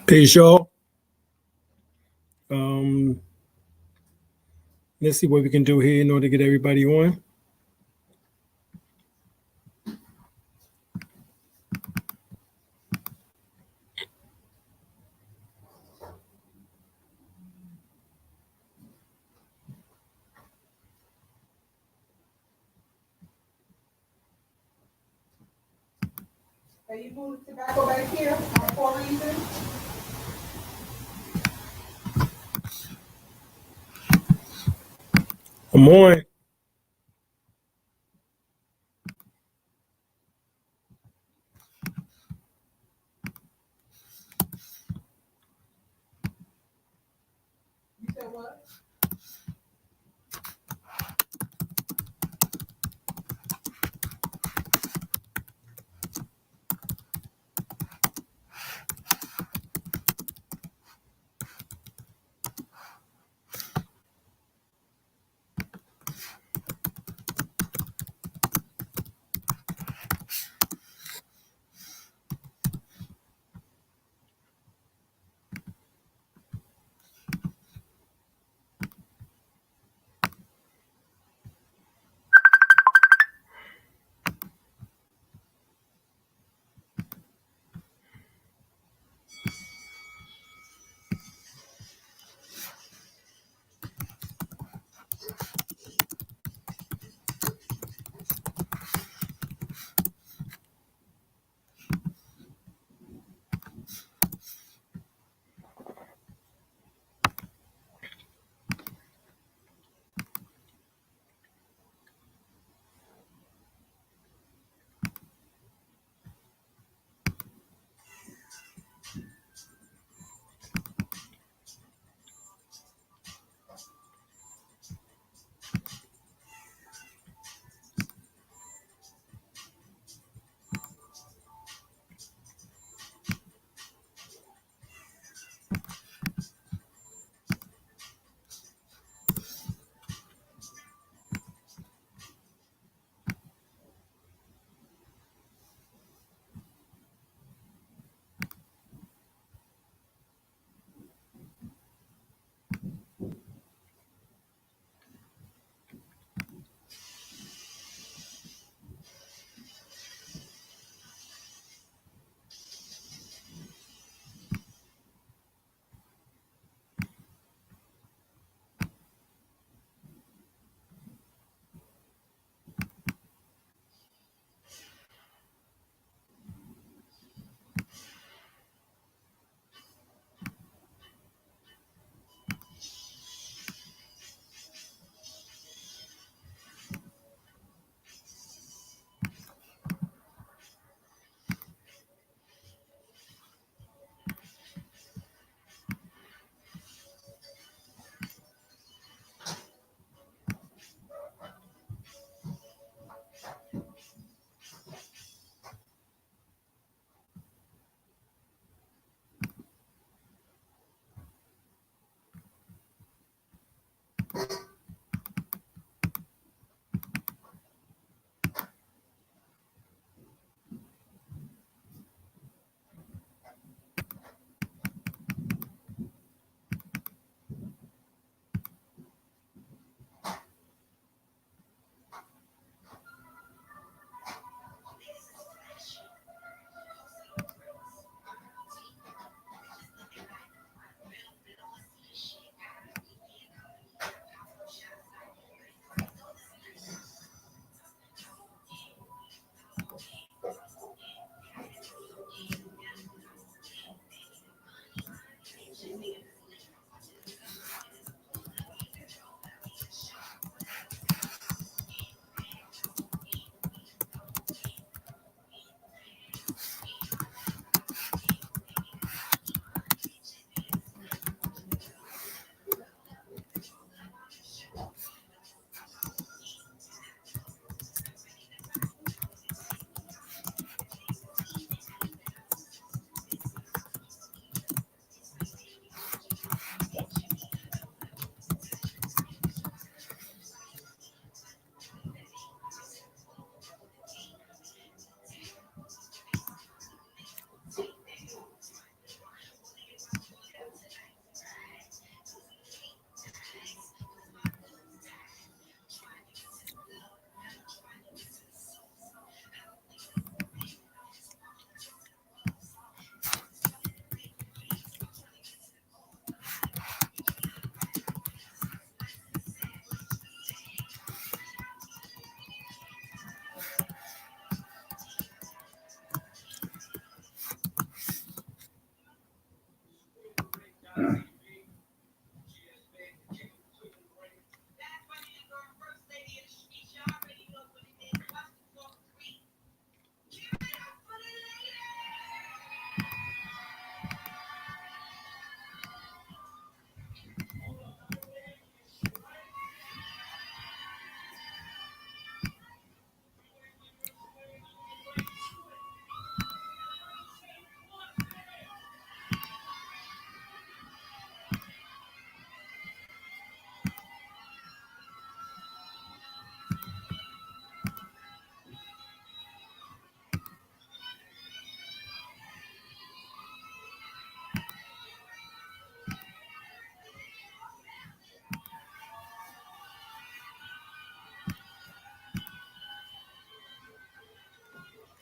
Peace, y'all. Let's see what we can do here in order to get everybody on. Are you moving tobacco back here for a reason? I'm on. You said what?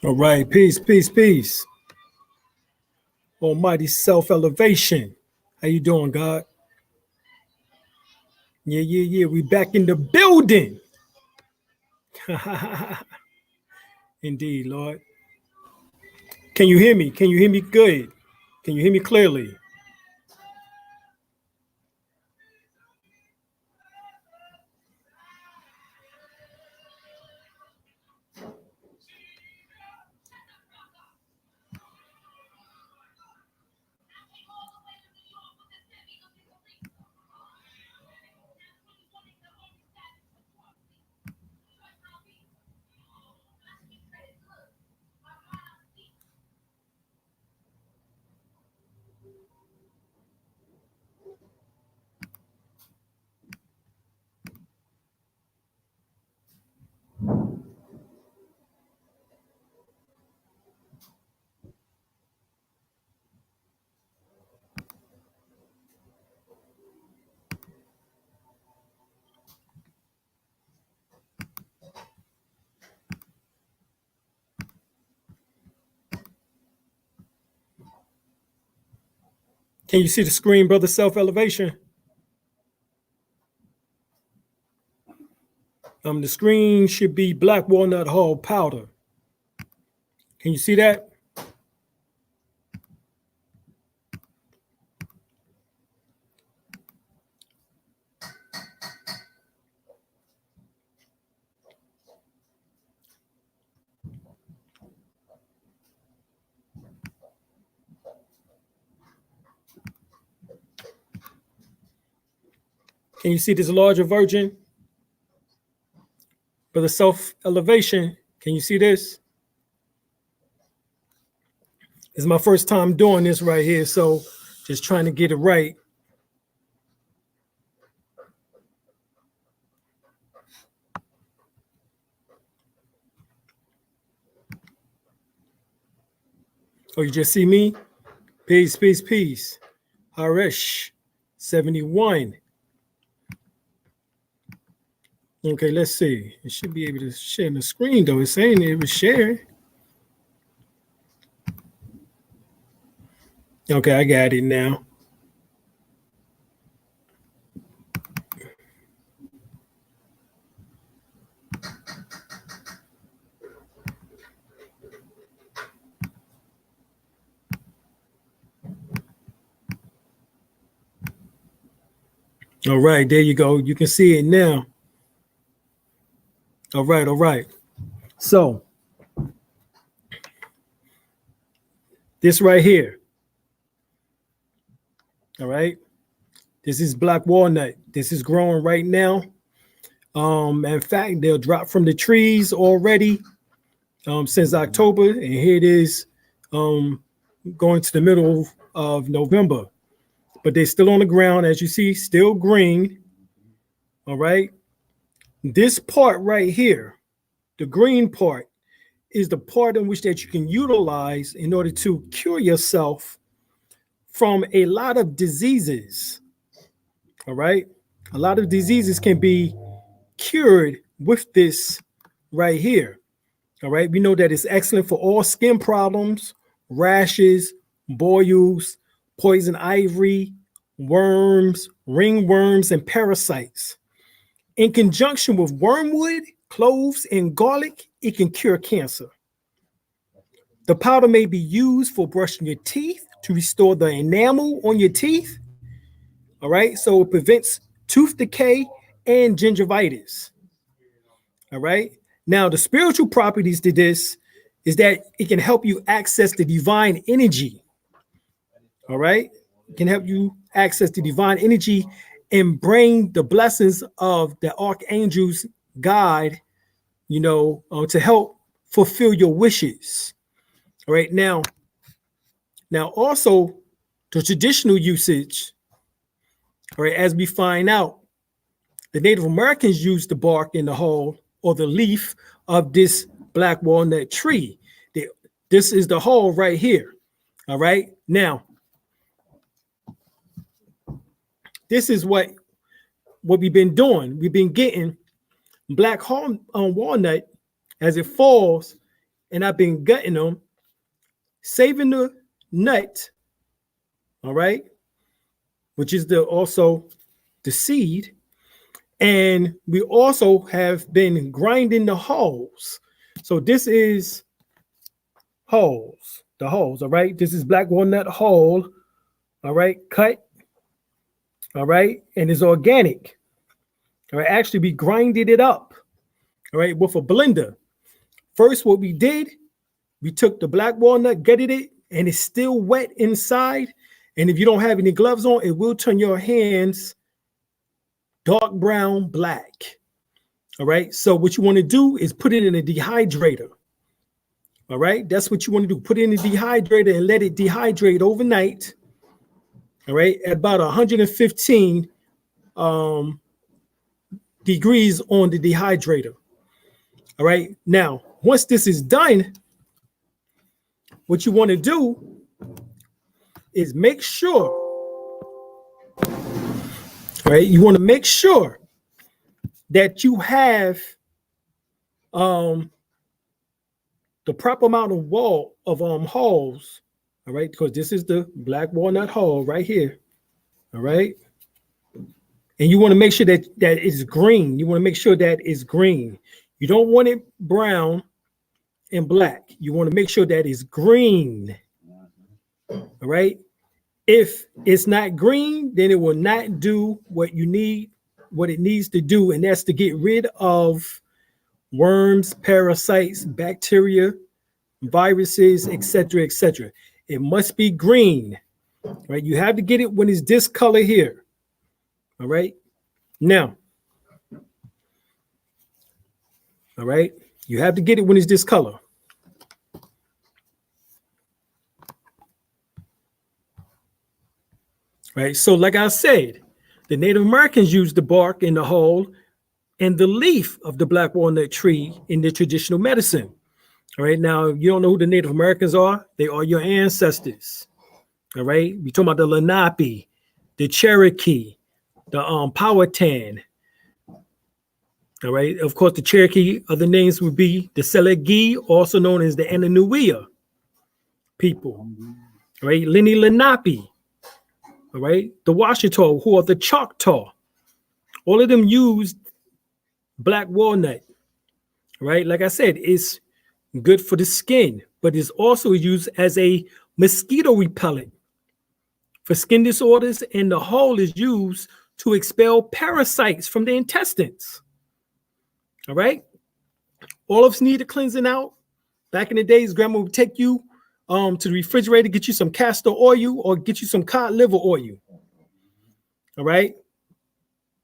All right. Peace, peace, peace. Almighty self-elevation. How you doing, God? Yeah, yeah, yeah. We back in the building. Indeed, Lord. Can you hear me? Can you hear me good? Can you hear me clearly? Can you see the screen, brother? Self-elevation. The screen should be black walnut hull powder. Can you see that? Can you see this larger version? Brother self-elevation. Can you see this? It's my first time doing this right here, so just trying to get it right. Oh, you just see me? Peace, peace, peace. Harish, 71. Okay, let's see. It should be able to share the screen, though. It's saying it was shared. Okay, I got it now. All right, there you go. You can see it now. All right, all right. So, this right here. All right. This is black walnut. This is growing right now. In fact, they'll drop from the trees already since October, and here it is going to the middle of November. But they're still on the ground, as you see, still green. All right. This part right here, the green part, is the part in which that you can utilize in order to cure yourself from a lot of diseases. All right. A lot of diseases can be cured with this right here. All right. We know that it's excellent for all skin problems, rashes, boils, poison ivy, worms, ringworms, and parasites. In conjunction with wormwood, cloves, and garlic, it can cure cancer. The powder may be used for brushing your teeth to restore the enamel on your teeth. All right. So it prevents tooth decay and gingivitis. All right. Now, the spiritual properties to this is that it can help you access the divine energy. All right. It can help you access the divine energy and bring the blessings of the archangels guide, to help fulfill your wishes. All right. Now also the traditional usage, all right, as we find out, the Native Americans used the bark in the hull or the leaf of this black walnut tree. This is the hull right here. All right. Now, this is what we've been doing. We've been getting black walnut as it falls and I've been gutting them, saving the nut, all right, which is also the seed. And we also have been grinding the hulls. So this is hulls, the hulls, all right? This is black walnut hull, all right, cut, all right, and it's organic. All right, actually we grinded it up, all right, with a blender. First, what we did, we took the black walnut, gutted it, and it's still wet inside. And if you don't have any gloves on, it will turn your hands dark brown, black. All right, so what you want to do is put it in a dehydrator. All right, that's what you want to do. Put it in a dehydrator and let it dehydrate overnight. All right, at about 115 degrees on the dehydrator. All right, now once this is done, what you want to do is make sure, right? You want to make sure that you have the proper amount of hulls, all right? Because this is the black walnut hull right here, all right? And you want to make sure that it's green. You want to make sure that it's green. You don't want it brown and black. You want to make sure that it's green. All right. If it's not green, then it will not do what it needs to do, and that's to get rid of worms, parasites, bacteria, viruses, etc., etc. It must be green. Right? You have to get it when it's this color here. All right. Now, all right, you have to get it when it's this color. Right. So, like I said, the Native Americans used the bark and the hull and the leaf of the black walnut tree in their traditional medicine. All right. Now, you don't know who the Native Americans are. They are your ancestors. All right. We're talking about the Lenape, the Cherokee, the Powhatan. All right. Of course, the Cherokee, other names would be the Selegi, also known as the Ananuia people. All right. Lenni Lenape. All right. The Washita, who are the Choctaw. All of them used black walnut. Right. Like I said, it's good for the skin, but it's also used as a mosquito repellent for skin disorders, and the hull is used to expel parasites from the intestines. All right. All of us need a cleansing out. Back in the days, grandma would take you to the refrigerator, get you some castor oil or get you some cod liver oil. All right.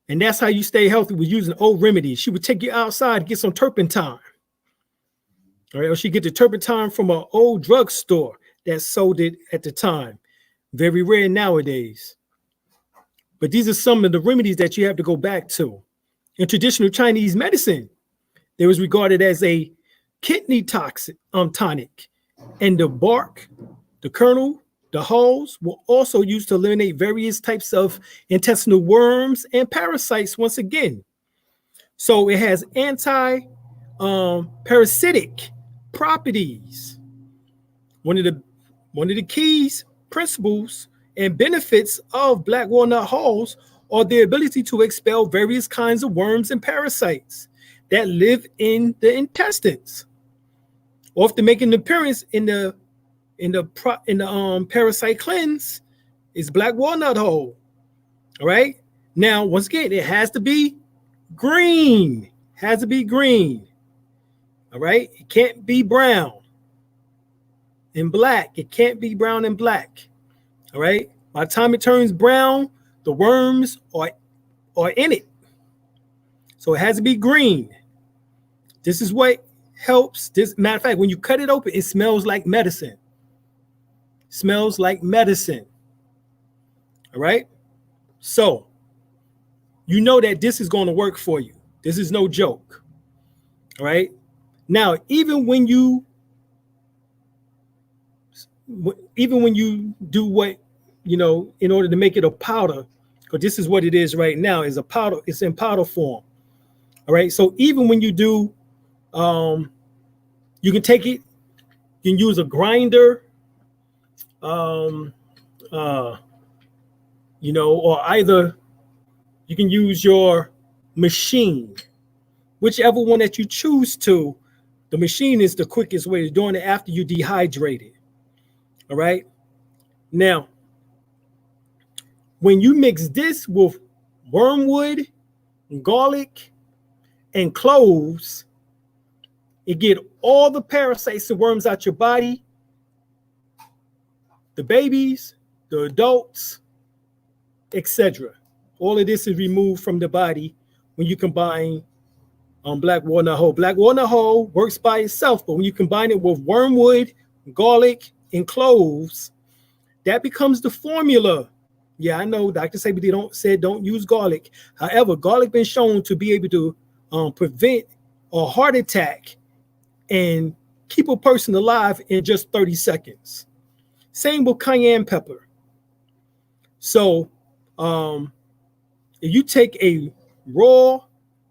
And that's how you stay healthy with using old remedies. She would take you outside, get some turpentine. All right. Or she'd get the turpentine from an old drugstore that sold it at the time. Very rare nowadays. But these are some of the remedies that you have to go back to. In traditional Chinese medicine, it was regarded as a kidney tonic. And the bark, the kernel, the hulls were also used to eliminate various types of intestinal worms and parasites once again. So it has parasitic properties. One of the keys, principles, and benefits of black walnut hulls are the ability to expel various kinds of worms and parasites that live in the intestines, often making an appearance in the parasite cleanse is black walnut hull. All right. Now, once again, it has to be green. Has to be green. All right. It can't be brown and black. It can't be brown and black. All right. By the time it turns brown, the worms are in it. So it has to be green. This is what helps. Matter of fact, when you cut it open, it smells like medicine. Smells like medicine. All right. So you know that this is going to work for you. This is no joke. All right. Now, even when you do what, in order to make it a powder, because this is what it is right now, is a powder. It's in powder form. All right. So even when you do, you can take it can use a grinder, or either you can use your machine, whichever one that you choose to. The machine is the quickest way of doing it after you dehydrate it. All right. Now, when you mix this with wormwood, garlic, and cloves, it get all the parasites and worms out your body, the babies, the adults, etc. All of this is removed from the body when you combine black walnut hull. Black walnut hull works by itself, but when you combine it with wormwood, garlic, and cloves, that becomes the formula. Yeah, I know Dr. Sabity don't use garlic. However, garlic been shown to be able to prevent a heart attack and keep a person alive in just 30 seconds. Same with cayenne pepper. So if you take a raw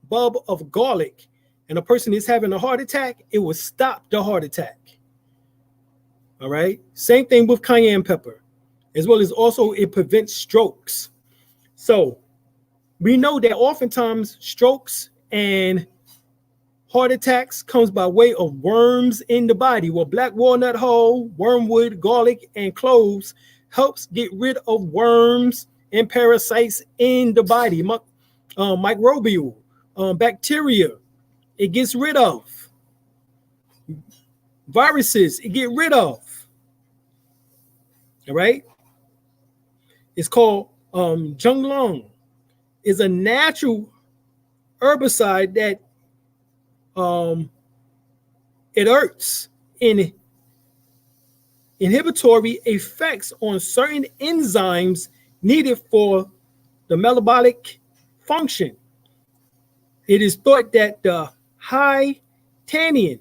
bulb of garlic and a person is having a heart attack, it will stop the heart attack. All right. Same thing with cayenne pepper, as well as also it prevents strokes. So we know that oftentimes strokes and heart attacks comes by way of worms in the body. Well, black walnut hull, wormwood, garlic, and cloves helps get rid of worms and parasites in the body, microbial, bacteria. It gets rid of viruses. It get rid of. All right. It's called Junglong. It's a natural herbicide that it hurts in inhibitory effects on certain enzymes needed for the metabolic function. It is thought that the high tannin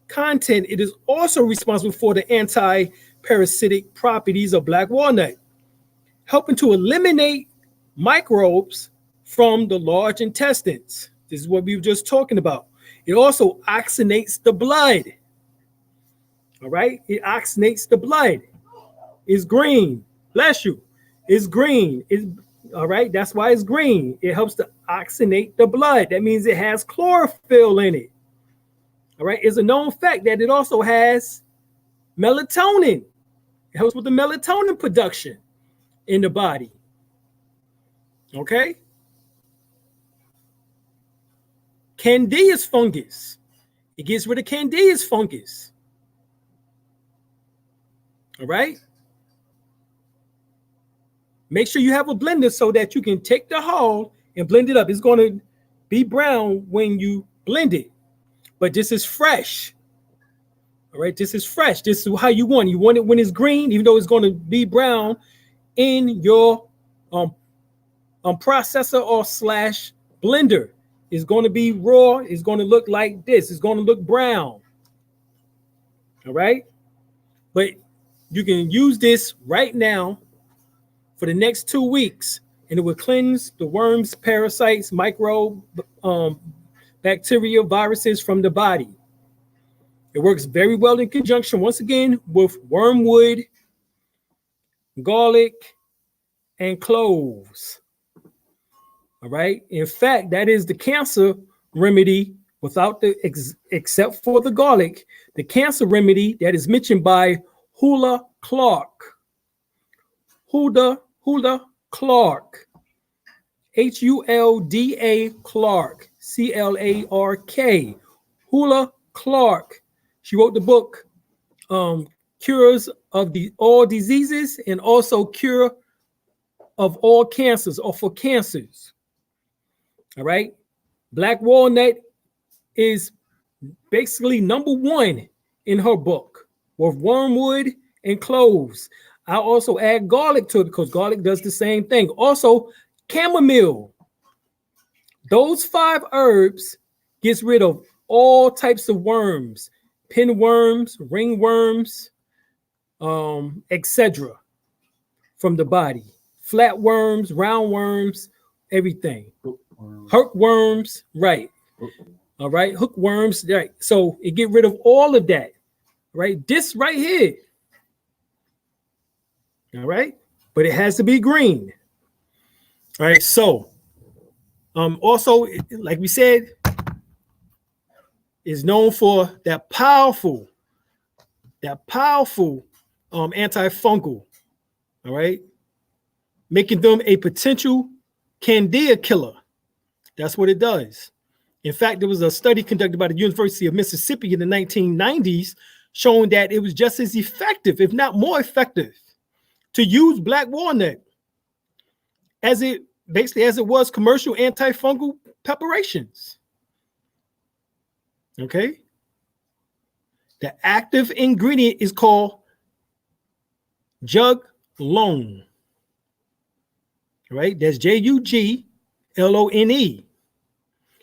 content, it is also responsible for the anti-parasitic properties of black walnut, helping to eliminate microbes from the large intestines. This is what we were just talking about. It also oxygenates the blood. All right. It oxygenates the blood. It's green. Bless you. It's green. It's all right. That's why it's green. It helps to oxygenate the blood. That means it has chlorophyll in it. All right. It's a known fact that it also has melatonin. It helps with the melatonin production in the body. Okay. Candidia's fungus. It gets rid of Candidia's fungus. All right. Make sure you have a blender so that you can take the hull and blend it up. It's going to be brown when you blend it, but this is fresh. All right. This is fresh. This is how you want it. You want it when it's green, even though it's going to be brown in your processor or slash blender. It's going to be raw. It's going to look like this. It's going to look brown. All right. But you can use this right now for the next 2 weeks, and it will cleanse the worms, parasites, microbe, bacteria, viruses from the body. It works very well in conjunction, once again, with wormwood, garlic, and cloves. All right. In fact, that is the cancer remedy without the except for the garlic, the cancer remedy that is mentioned by Hulda Clark. Hulda Clark. Hulda Clark. Clark. Hulda Clark. She wrote the book Cures of All Diseases and also Cure of All Cancers, or for cancers. All right. Black walnut is basically number one in her book with wormwood and cloves. I also add garlic to it because garlic does the same thing. Also, chamomile. Those 5 herbs gets rid of all types of worms, pinworms, ringworms, etc. from the body. Flatworms, roundworms, everything. Hookworms, right. All right, hookworms, right. So it get rid of all of that. right? This right here. All right. But it has to be green. All right. So also, like we said, is known for that powerful antifungal. All right. Making them a potential candida killer. That's what it does. In fact, there was a study conducted by the University of Mississippi in the 1990s showing that it was just as effective, if not more effective, to use black walnut as it was commercial antifungal preparations. Okay. The active ingredient is called juglone. Right? That's Juglone. And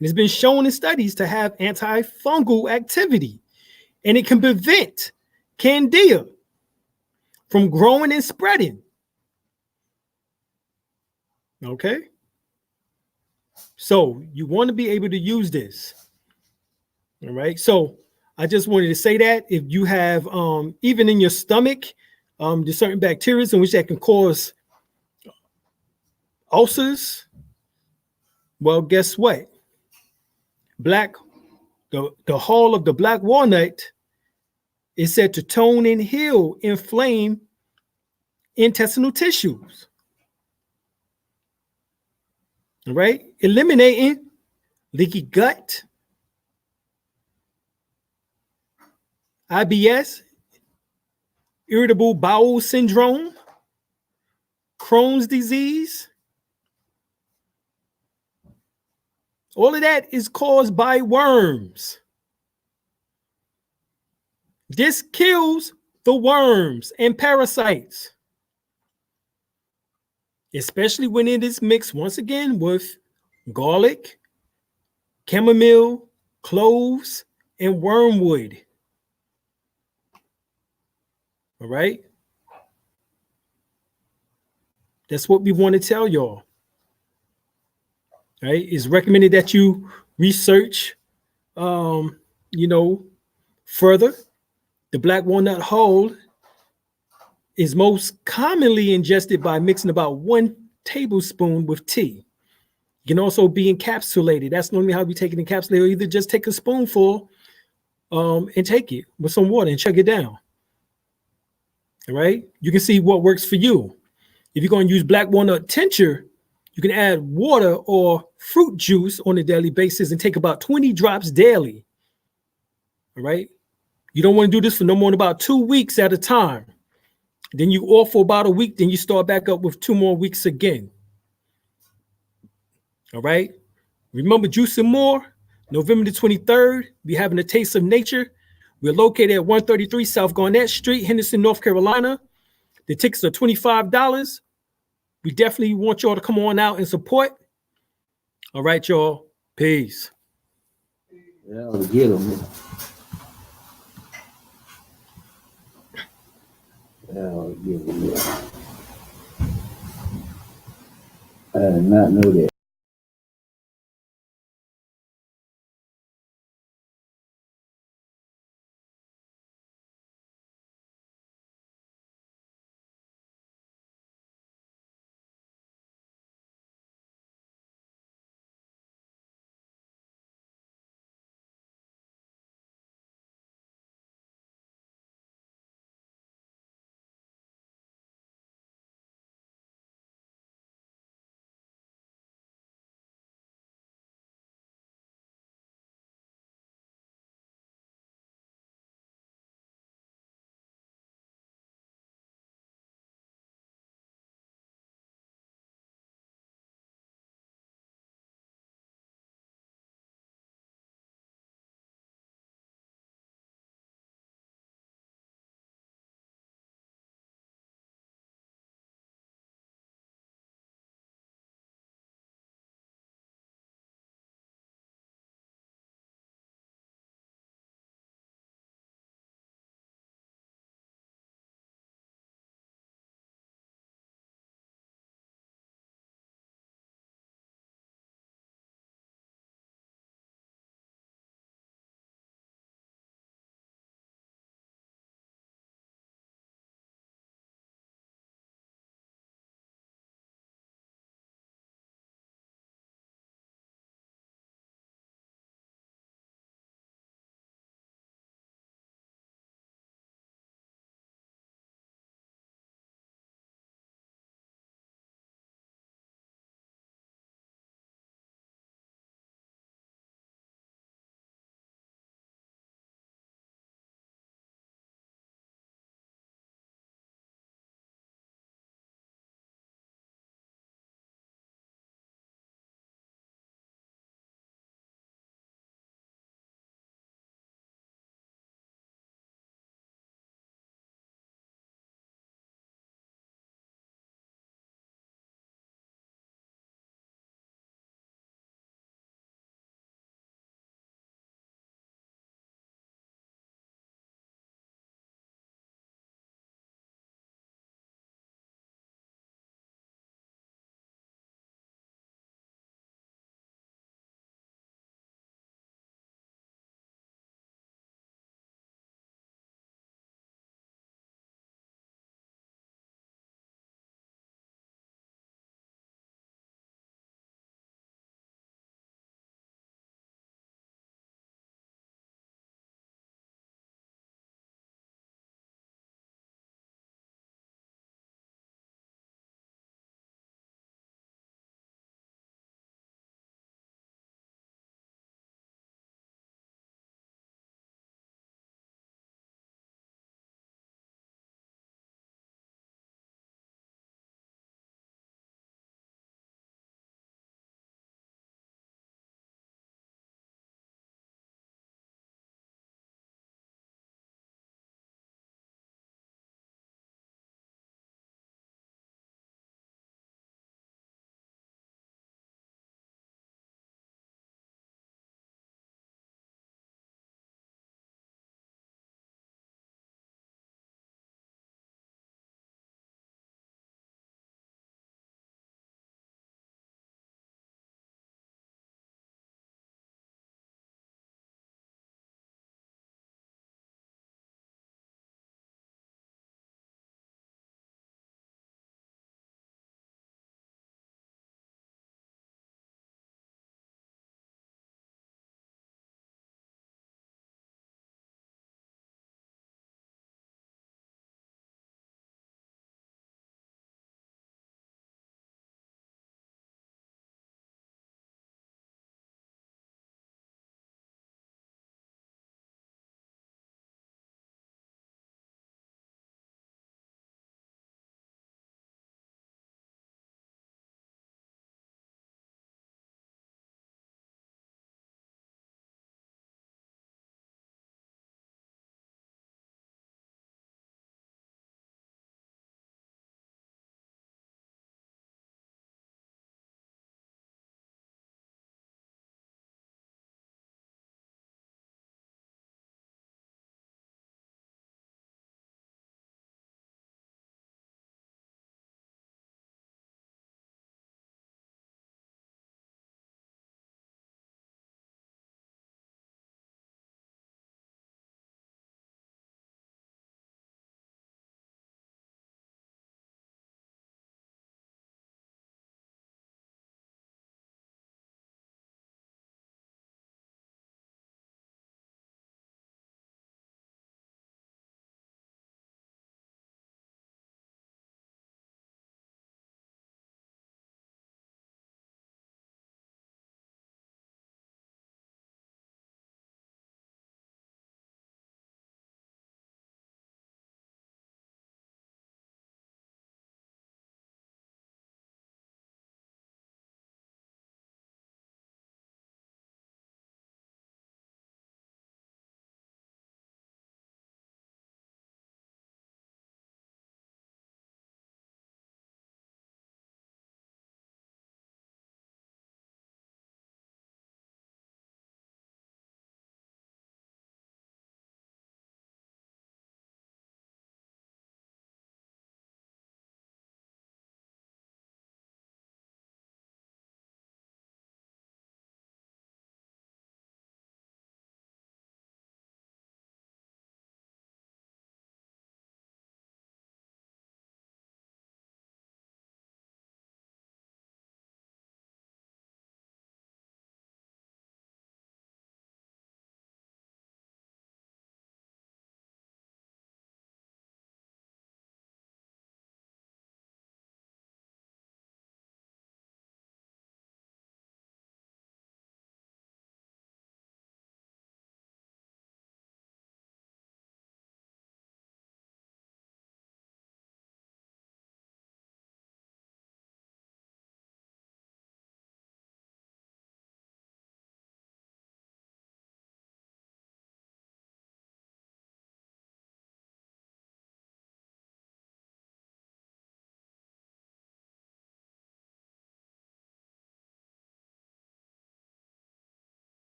it's been shown in studies to have antifungal activity, and it can prevent candida from growing and spreading. Okay? So you want to be able to use this. All right? So I just wanted to say that if you have, even in your stomach, there's certain bacteria in which that can cause ulcers. Well, guess what? The hull of the black walnut is said to tone and heal inflamed intestinal tissues. All right? Eliminating leaky gut, IBS, irritable bowel syndrome, Crohn's disease. All of that is caused by worms. This kills the worms and parasites, especially when it is mixed, once again, with garlic, chamomile, cloves, and wormwood. All right? That's what we want to tell y'all. Right? It's recommended that you research, further. The black walnut hull is most commonly ingested by mixing about 1 tablespoon with tea. It can also be encapsulated. That's normally how we take it encapsulated, or either just take a spoonful and take it with some water and chug it down. All right? You can see what works for you. If you're going to use black walnut tincture, you can add water or fruit juice on a daily basis and take about 20 drops daily. All right? You don't want to do this for no more than about 2 weeks at a time. Then you off for about a week, then you start back up with 2 more weeks again. All right? Remember Juice and More, November the 23rd, we having a Taste of Nature. We're located at 133 South Garnett Street, Henderson, North Carolina. The tickets are $25. We definitely want y'all to come on out and support. All right, y'all. Peace. Yeah, get them. Yeah, I did not know that.